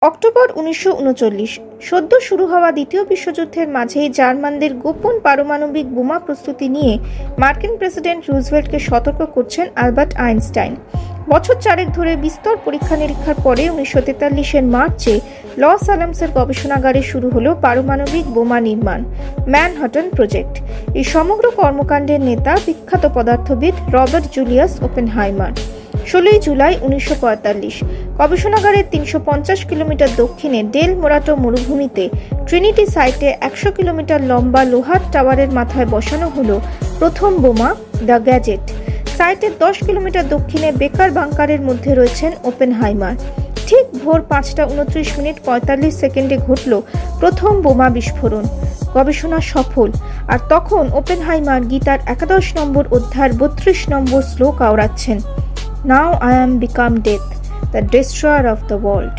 October 1939 সদ্য শুরু হওয়া দ্বিতীয় বিশ্বযুদ্ধের মাঝেই জার্মানদের গোপন পারমাণবিক বোমা প্রস্তুতি নিয়ে মার্কিন প্রেসিডেন্ট রুজভেল্টকে সতর্ক করছেন আলবার্ট আইনস্টাইন। বছর চারেক ধরে বিস্তর পরীক্ষা নিরীক্ষার পরে 1943-এর মার্চে লস আলামসের গবেষণাগারে শুরু হলো পারমাণবিক বোমা নির্মাণ, ম্যানহাটন প্রজেক্ট। এই সমগ্র কর্মকাণ্ডের নেতা বিখ্যাত পদার্থবিদ রবার্ট জুলিয়াস ওপেনহাইমার। 16 জুলাই 1945 গবেষণাগারের 350 কিলোমিটার দক্ষিণে ডেল মোরাটো মরুভূমিতে ট্রিনিটি সাইটে 100 কিলোমিটার লম্বা লোহার টাওয়ারের মাথায় বসানো হলো প্রথম বোমা, দ্য গ্যাজেট। সাইটের 10 কিলোমিটার দক্ষিণে বেকার বাংকারের মধ্যে রয়েছেন ওপেনহাইমার। ঠিক ভোর 5:29:45 ঘটল প্রথম বোমা বিস্ফোরণ। গবেষণা সফল। আর তখন ওপেনহাইমার গীতার 11 নম্বর অধ্যায়ের 32 নম্বর শ্লোক আওড়াচ্ছেন, Now I am become death, the destroyer of the world.